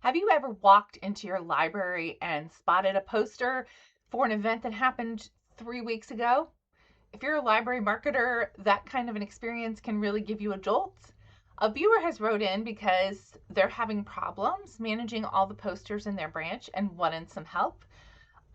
Have you ever walked into your library and spotted a poster for an event that happened 3 weeks ago? If you're a library marketer, that kind of an experience can really give you a jolt. A viewer has wrote in because they're having problems managing all the posters in their branch and wanted some help.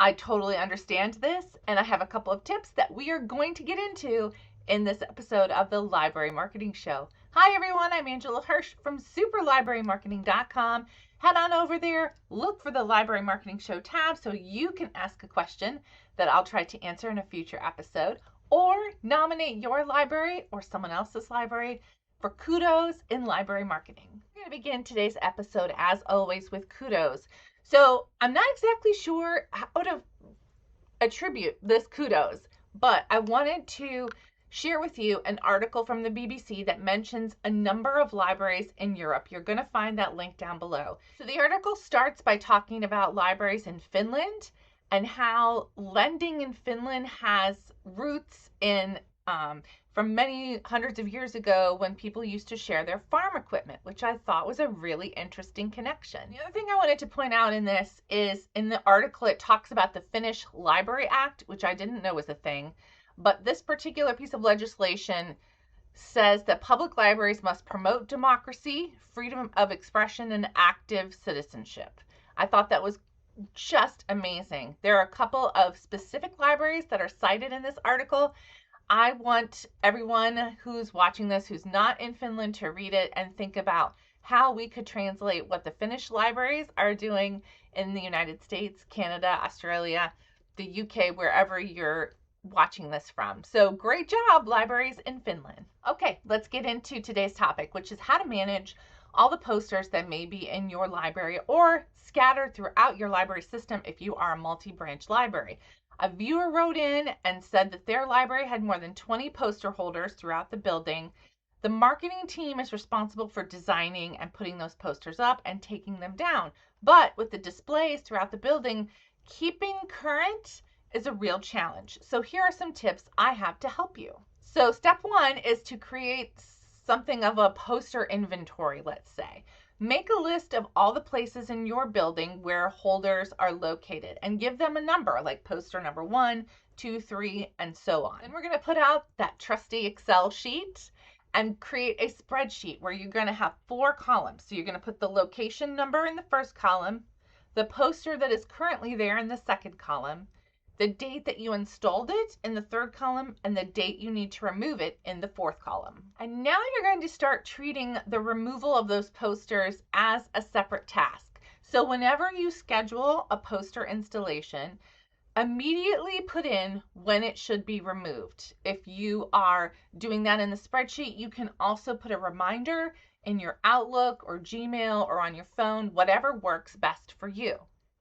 I totally understand this, and I have a couple of tips that we are going to get into in this episode of the Library Marketing Show. Hi everyone, I'm Angela Hursh from superlibrarymarketing.com. Head on over there, look for the Library Marketing Show tab so you can ask a question that I'll try to answer in a future episode, or nominate your library or someone else's library for kudos in library marketing. We're going to begin today's episode, as always, with kudos. So I'm not exactly sure how to attribute this kudos, but I wanted to share with you an article from the BBC that mentions a number of libraries in Europe. You're going to find that link down below. So the article starts by talking about libraries in Finland and how lending in Finland has roots in from many hundreds of years ago when people used to share their farm equipment, which I thought was a really interesting connection. The other thing I wanted to point out in this is in the article, it talks about the Finnish Library Act, which I didn't know was a thing. But this particular piece of legislation says that public libraries must promote democracy, freedom of expression, and active citizenship. I thought that was just amazing. There are a couple of specific libraries that are cited in this article. I want everyone who's watching this who's not in Finland to read it and think about how we could translate what the Finnish libraries are doing in the United States, Canada, Australia, the UK, wherever you're watching this from. So great job, libraries in Finland. Okay, let's get into today's topic, which is how to manage all the posters that may be in your library or scattered throughout your library system if you are a multi-branch library. A viewer wrote in and said that their library had more than 20 poster holders throughout the building. The marketing team is responsible for designing and putting those posters up and taking them down. But with the displays throughout the building, keeping current is a real challenge. So here are some tips I have to help you. So step one is to create something of a poster inventory, let's say. Make a list of all the places in your building where holders are located and give them a number, like poster number 1, 2, 3, and so on. And we're going to put out that trusty Excel sheet and create a spreadsheet where you're going to have 4 columns. So you're going to put the location number in the first column, the poster that is currently there in the second column, the date that you installed it in the third column, and the date you need to remove it in the fourth column. And now you're going to start treating the removal of those posters as a separate task. So whenever you schedule a poster installation, immediately put in when it should be removed. If you are doing that in the spreadsheet, you can also put a reminder in your Outlook or Gmail or on your phone, whatever works best for you.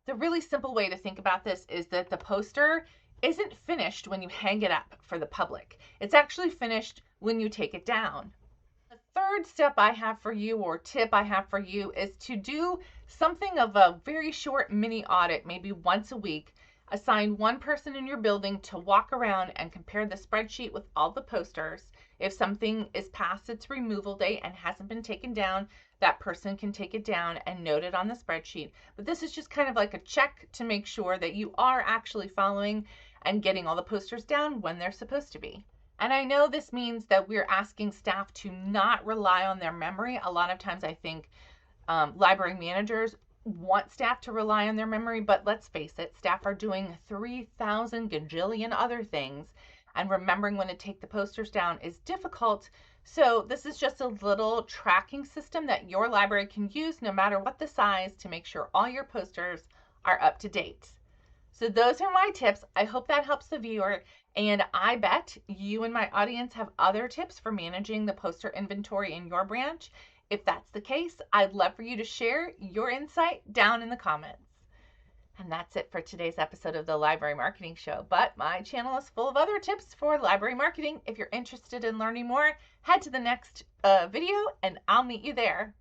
The really simple way to think about this is that the poster isn't finished when you hang it up for the public. It's actually finished when you take it down. The third step I have for you, or tip I have for you, is to do something of a very short mini audit, maybe once a week. Assign one person in your building to walk around and compare the spreadsheet with all the posters. If something is past its removal date and hasn't been taken down, that person can take it down and note it on the spreadsheet. But this is just kind of like a check to make sure that you are actually following and getting all the posters down when they're supposed to be. And I know this means that we're asking staff to not rely on their memory. A lot of times I think library managers want staff to rely on their memory, but let's face it, staff are doing 3,000 gajillion other things, and remembering when to take the posters down is difficult. So this is just a little tracking system that your library can use no matter what the size to make sure all your posters are up to date. So those are my tips. I hope that helps the viewer, and I bet you and my audience have other tips for managing the poster inventory in your branch. If that's the case, I'd love for you to share your insight down in the comments. And that's it for today's episode of the Library Marketing Show. But my channel is full of other tips for library marketing. If you're interested in learning more, head to the next video and I'll meet you there.